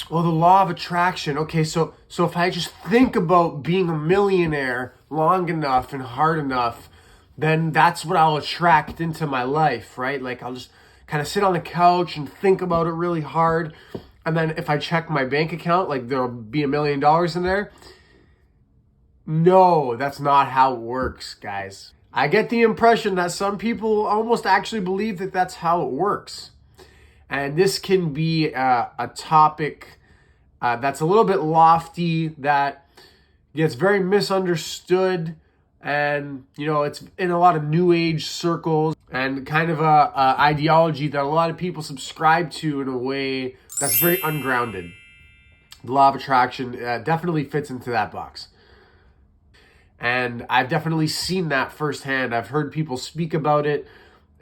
Well, the law of attraction. Okay, so if I just think about being a millionaire long enough and hard enough, then that's what I'll attract into my life, right? Like I'll just kind of sit on the couch and think about it really hard. And then if I check my bank account, like there'll be $1 million in there. No, that's not how it works, guys. I get the impression that some people almost actually believe that that's how it works. And this can be a topic that's a little bit lofty, that gets very misunderstood. And, it's in a lot of new age circles and kind of a ideology that a lot of people subscribe to in a way that's very ungrounded. The law of attraction definitely fits into that box. And I've definitely seen that firsthand. I've heard people speak about it,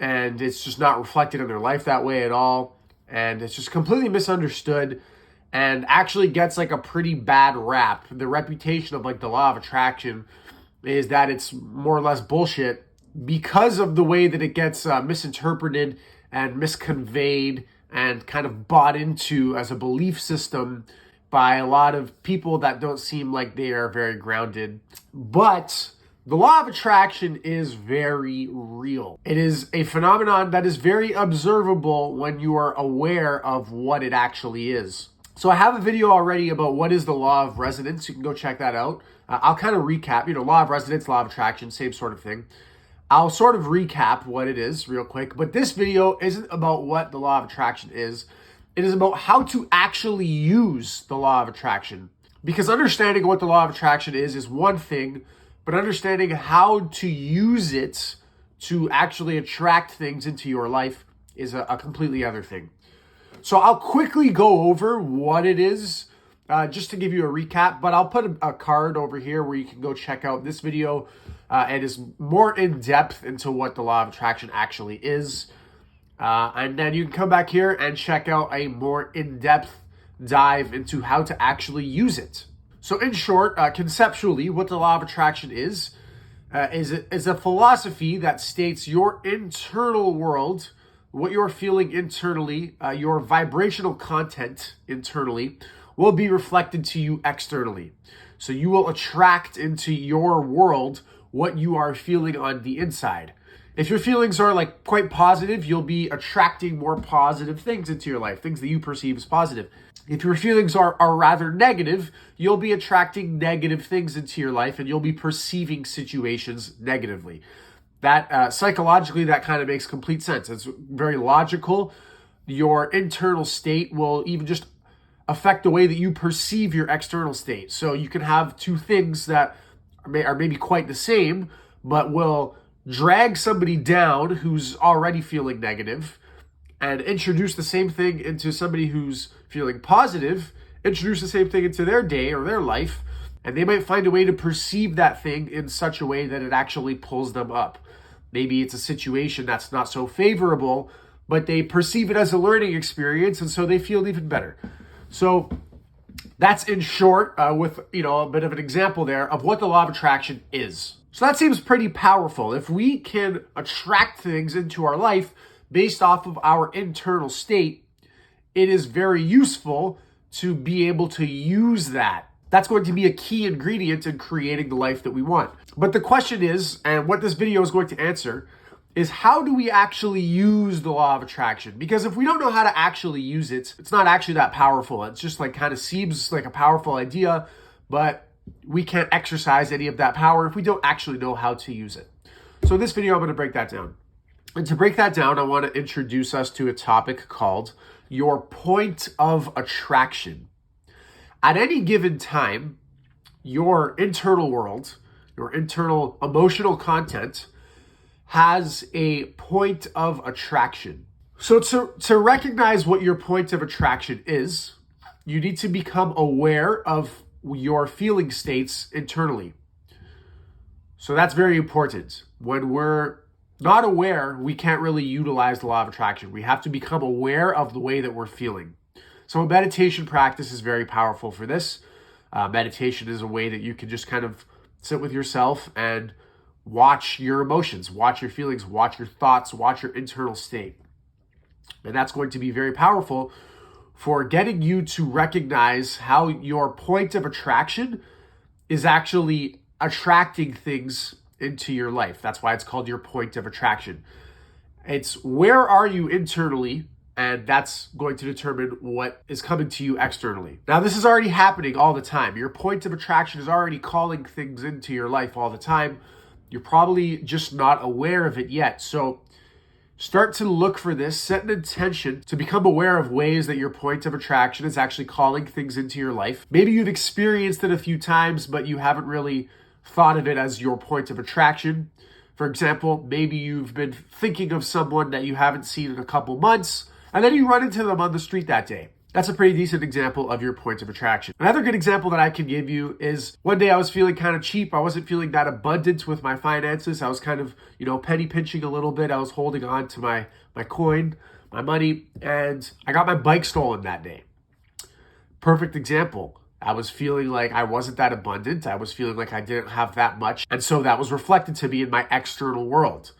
and it's just not reflected in their life that way at all. And it's just completely misunderstood and actually gets like a pretty bad rap. The reputation of like the law of attraction is that it's more or less bullshit because of the way that it gets misinterpreted and misconveyed and kind of bought into as a belief system by a lot of people that don't seem like they are very grounded. But the law of attraction is very real. It is a phenomenon that is very observable when you are aware of what it actually is. So I have a video already about what is the law of resonance. You can go check that out. I'll kind of recap, law of resonance, law of attraction, same sort of thing. I'll sort of recap what it is real quick, but this video isn't about what the law of attraction is. It is about how to actually use the law of attraction. Because understanding what the law of attraction is one thing, but understanding how to use it to actually attract things into your life is a completely other thing. So I'll quickly go over what it is, just to give you a recap, but I'll put a card over here where you can go check out this video. It is more in depth into what the law of attraction actually is. And then you can come back here and check out a more in-depth dive into how to actually use it. So in short, conceptually, what the law of attraction is a philosophy that states your internal world, what you're feeling internally, your vibrational content internally, will be reflected to you externally. So you will attract into your world what you are feeling on the inside. If your feelings are like quite positive, you'll be attracting more positive things into your life, things that you perceive as positive. If your feelings are rather negative, you'll be attracting negative things into your life, and you'll be perceiving situations negatively. That psychologically, that kind of makes complete sense. It's very logical. Your internal state will even just affect the way that you perceive your external state. So you can have two things that are maybe quite the same, but will drag somebody down who's already feeling negative, and introduce the same thing into somebody who's feeling positive, introduce the same thing into their day or their life, and they might find a way to perceive that thing in such a way that it actually pulls them up. Maybe it's a situation that's not so favorable, but they perceive it as a learning experience, and so they feel even better. So that's in short, with a bit of an example there of what the law of attraction is. So that seems pretty powerful. If we can attract things into our life based off of our internal state, it is very useful to be able to use that. That's going to be a key ingredient in creating the life that we want. But the question is, and what this video is going to answer, is how do we actually use the law of attraction? Because if we don't know how to actually use it, it's not actually that powerful. It's just like kind of seems like a powerful idea, but we can't exercise any of that power if we don't actually know how to use it. So in this video, I'm going to break that down. And to break that down, I want to introduce us to a topic called your point of attraction. At any given time, your internal world, your internal emotional content has a point of attraction. So to recognize what your point of attraction is, you need to become aware of your feeling states internally. So that's very important. When we're not aware, we can't really utilize the law of attraction. We have to become aware of the way that we're feeling. So a meditation practice is very powerful for this. Meditation is a way that you can just kind of sit with yourself and watch your emotions, watch your feelings, watch your thoughts, watch your internal state. And that's going to be very powerful for getting you to recognize how your point of attraction is actually attracting things into your life. That's why it's called your point of attraction. It's where are you internally, and that's going to determine what is coming to you externally. Now, this is already happening all the time. Your point of attraction is already calling things into your life all the time. You're probably just not aware of it yet. So start to look for this, set an intention to become aware of ways that your point of attraction is actually calling things into your life. Maybe you've experienced it a few times, but you haven't really thought of it as your point of attraction. For example, maybe you've been thinking of someone that you haven't seen in a couple months, and then you run into them on the street that day. That's a pretty decent example of your point of attraction. Another good example that I can give you is one day I was feeling kind of cheap. I wasn't feeling that abundant with my finances. I was kind of, penny pinching a little bit. I was holding on to my coin, my money, and I got my bike stolen that day. Perfect example. I was feeling like I wasn't that abundant. I was feeling like I didn't have that much. And so that was reflected to me in my external world.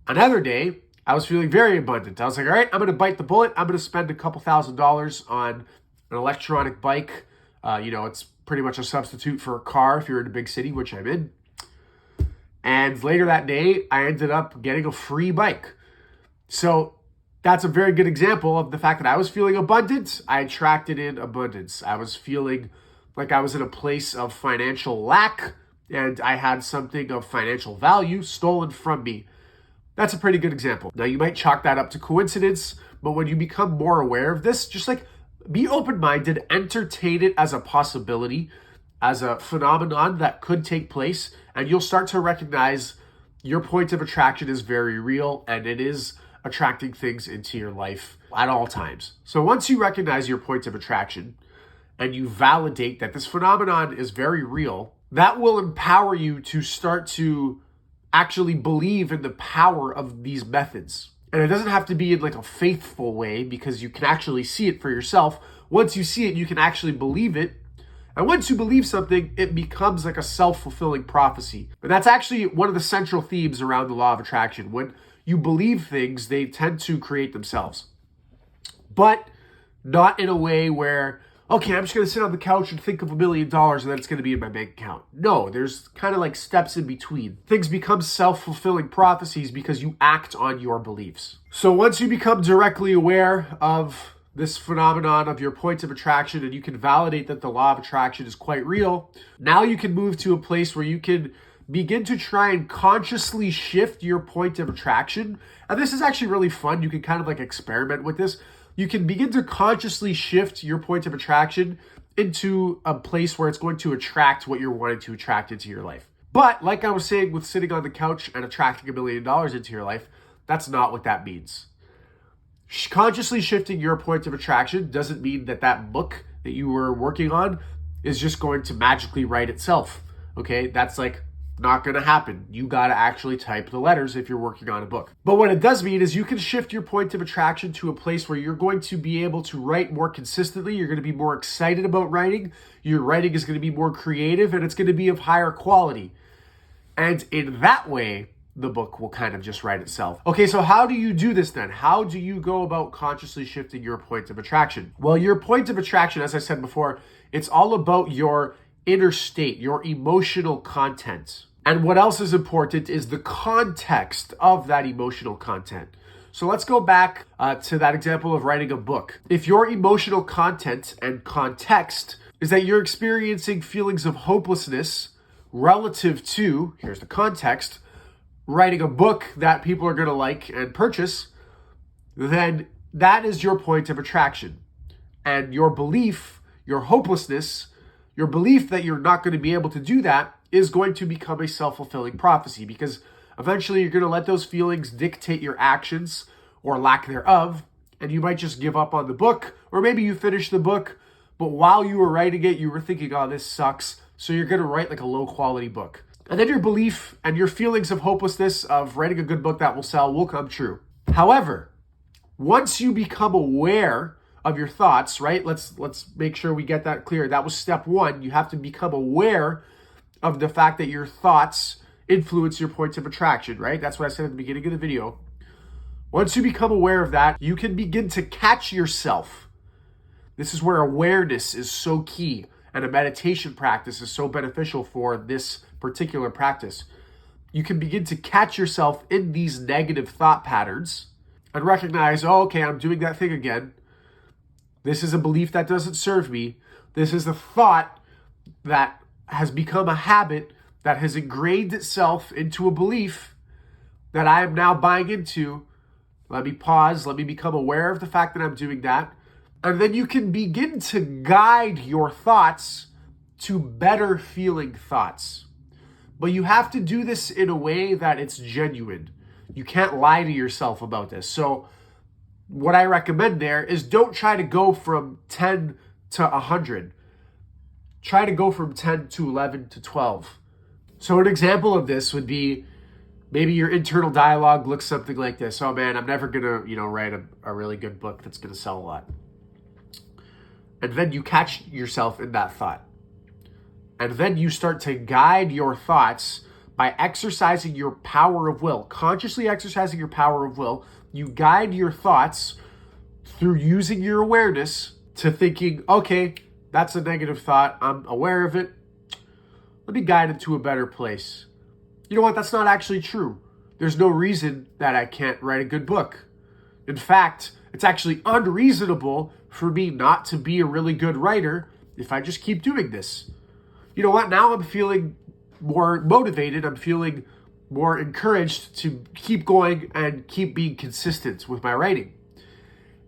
Another day, I was feeling very abundant. I was like, all right, I'm going to bite the bullet. I'm going to spend a couple $1,000s on an electronic bike. It's pretty much a substitute for a car if you're in a big city, which I'm in. And later that day, I ended up getting a free bike. So that's a very good example of the fact that I was feeling abundant. I attracted in abundance. I was feeling like I was in a place of financial lack, and I had something of financial value stolen from me. That's a pretty good example. Now, you might chalk that up to coincidence, but when you become more aware of this, just like be open-minded, entertain it as a possibility, as a phenomenon that could take place, and you'll start to recognize your point of attraction is very real, and it is attracting things into your life at all times. So once you recognize your point of attraction and you validate that this phenomenon is very real, that will empower you to start to actually believe in the power of these methods. And it doesn't have to be in like a faithful way, because you can actually see it for yourself. Once you see it, you can actually believe it. And once you believe something, it becomes like a self-fulfilling prophecy. And that's actually one of the central themes around the law of attraction. When you believe things, they tend to create themselves. But not in a way where, okay, I'm just going to sit on the couch and think of $1 million and then it's going to be in my bank account. No, there's kind of like steps in between. Things become self-fulfilling prophecies because you act on your beliefs. So once you become directly aware of this phenomenon of your points of attraction and you can validate that the law of attraction is quite real, now you can move to a place where you can begin to try and consciously shift your point of attraction. And this is actually really fun. You can kind of like experiment with this. You can begin to consciously shift your point of attraction into a place where it's going to attract what you're wanting to attract into your life. But like I was saying with sitting on the couch and attracting $1 million into your life, that's not what that means. Consciously shifting your point of attraction doesn't mean that that book that you were working on is just going to magically write itself. Okay, that's like not going to happen. You got to actually type the letters if you're working on a book. But what it does mean is you can shift your point of attraction to a place where you're going to be able to write more consistently. You're going to be more excited about writing. Your writing is going to be more creative, and it's going to be of higher quality. And in that way, the book will kind of just write itself. Okay, so how do you do this then? How do you go about consciously shifting your point of attraction? Well, your point of attraction, as I said before, it's all about your inner state, your emotional content. And what else is important is the context of that emotional content. So let's go back to that example of writing a book. If your emotional content and context is that you're experiencing feelings of hopelessness relative to, here's the context, writing a book that people are going to like and purchase, then that is your point of attraction. And your belief, your hopelessness, your belief that you're not going to be able to do that is going to become a self-fulfilling prophecy, because eventually you're going to let those feelings dictate your actions or lack thereof, and you might just give up on the book, or maybe you finish the book, but while you were writing it, you were thinking, oh, this sucks, so you're going to write like a low-quality book. And then your belief and your feelings of hopelessness of writing a good book that will sell will come true. However, once you become aware of your thoughts, right? Let's make sure we get that clear. That was step one. You have to become aware of the fact that your thoughts influence your points of attraction, right? That's what I said at the beginning of the video. Once you become aware of that, you can begin to catch yourself This is where awareness is so key, and a meditation practice is so beneficial for this particular practice. You can begin to catch yourself in these negative thought patterns and recognize, oh, okay, I'm doing that thing again. This is a belief that doesn't serve me. This is a thought that has become a habit that has ingrained itself into a belief that I am now buying into. Let me pause. Let me become aware of the fact that I'm doing that. And then you can begin to guide your thoughts to better feeling thoughts. But you have to do this in a way that it's genuine. You can't lie to yourself about this. So what I recommend there is don't try to go from 10 to 100. Try to go from 10 to 11 to 12. So an example of this would be maybe your internal dialogue looks something like this. Oh man, I'm never going to, write a really good book that's going to sell a lot. And then you catch yourself in that thought. And then you start to guide your thoughts by exercising your power of will, consciously exercising your power of will. You guide your thoughts through using your awareness to thinking, okay, that's a negative thought. I'm aware of it. Let me guide it to a better place. You know what? That's not actually true. There's no reason that I can't write a good book. In fact, it's actually unreasonable for me not to be a really good writer if I just keep doing this. You know what? Now I'm feeling more motivated. I'm feeling more encouraged to keep going and keep being consistent with my writing.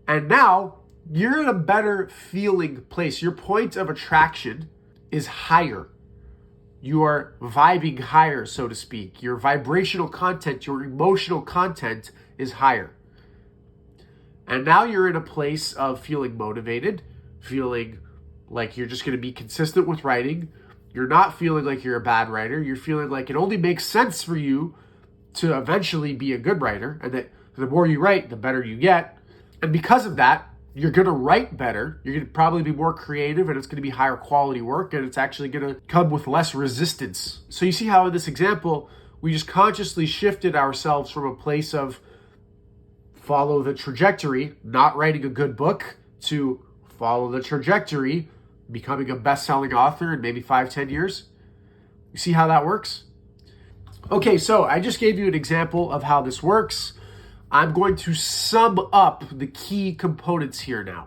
And now you're in a better feeling place. Your point of attraction is higher. You are vibing higher, so to speak. Your vibrational content, your emotional content is higher. And now you're in a place of feeling motivated, feeling like you're just going to be consistent with writing. You're not feeling like you're a bad writer. You're feeling like it only makes sense for you to eventually be a good writer, and that the more you write, the better you get. And because of that, you're going to write better. You're going to probably be more creative, and it's going to be higher quality work, and it's actually going to come with less resistance. So you see how in this example, we just consciously shifted ourselves from a place of follow the trajectory, not writing a good book, to follow the trajectory, becoming a best-selling author in maybe 5-10 years. You see how that works? Okay, so I just gave you an example of how this works. I'm going to sum up the key components here now.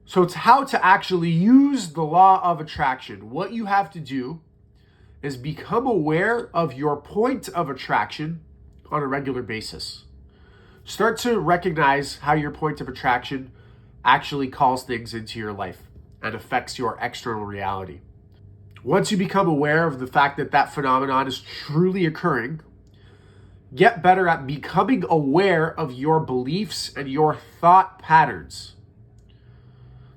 So it's how to actually use the law of attraction. What you have to do is become aware of your point of attraction on a regular basis. Start to recognize how your point of attraction actually calls things into your life and affects your external reality. Once you become aware of the fact that that phenomenon is truly occurring, get better at becoming aware of your beliefs and your thought patterns.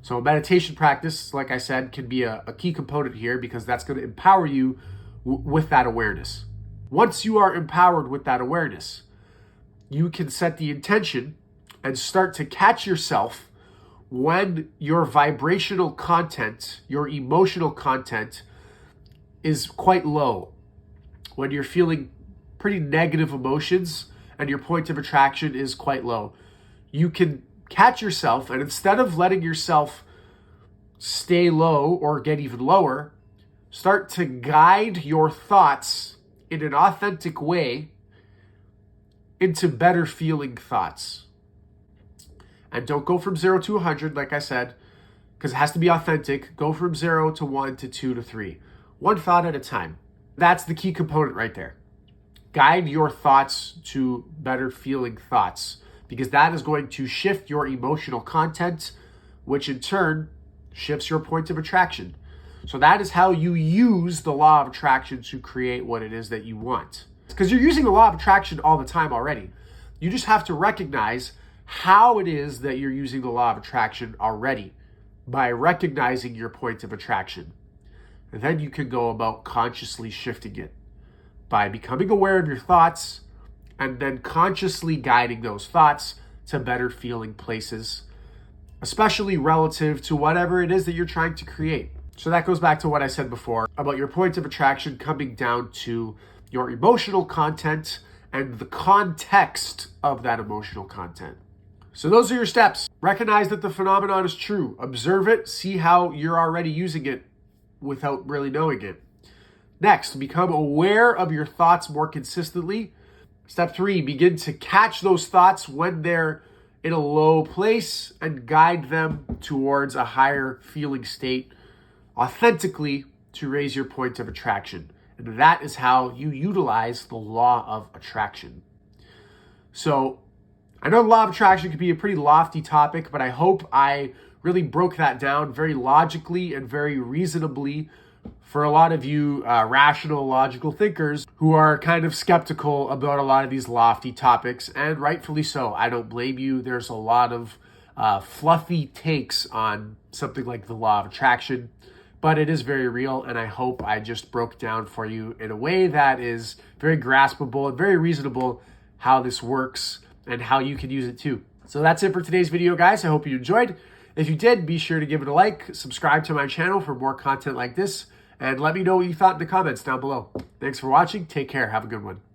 So meditation practice, like I said, can be a key component here because that's going to empower you with that awareness. Once you are empowered with that awareness, you can set the intention and start to catch yourself when your vibrational content, your emotional content is quite low. When you're feeling pretty negative emotions and your point of attraction is quite low, you can catch yourself, and instead of letting yourself stay low or get even lower, start to guide your thoughts in an authentic way into better feeling thoughts. And don't go from 0 to 100, like I said, because it has to be authentic. Go from 0 to 1 to 2 to 3. One thought at a time. That's the key component right there. Guide your thoughts to better feeling thoughts, because that is going to shift your emotional content, which in turn shifts your point of attraction. So that is how you use the law of attraction to create what it is that you want. Because you're using the law of attraction all the time already. You just have to recognize how it is that you're using the law of attraction already by recognizing your point of attraction. And then you can go about consciously shifting it by becoming aware of your thoughts and then consciously guiding those thoughts to better feeling places, especially relative to whatever it is that you're trying to create. So that goes back to what I said before about your point of attraction coming down to your emotional content and the context of that emotional content. So those are your steps. Recognize that the phenomenon is true. Observe it. See how you're already using it without really knowing it. Next, become aware of your thoughts more consistently. Step 3, begin to catch those thoughts when they're in a low place and guide them towards a higher feeling state authentically to raise your point of attraction. And that is how you utilize the law of attraction. So I know the law of attraction could be a pretty lofty topic, but I hope I really broke that down very logically and very reasonably for a lot of you rational, logical thinkers who are kind of skeptical about a lot of these lofty topics, and rightfully so. I don't blame you. There's a lot of fluffy takes on something like the law of attraction, but it is very real, and I hope I just broke down for you in a way that is very graspable and very reasonable how this works and how you can use it too. So that's it for today's video, guys. I hope you enjoyed. If you did, be sure to give it a like, subscribe to my channel for more content like this, and let me know what you thought in the comments down below. Thanks for watching. Take care. Have a good one.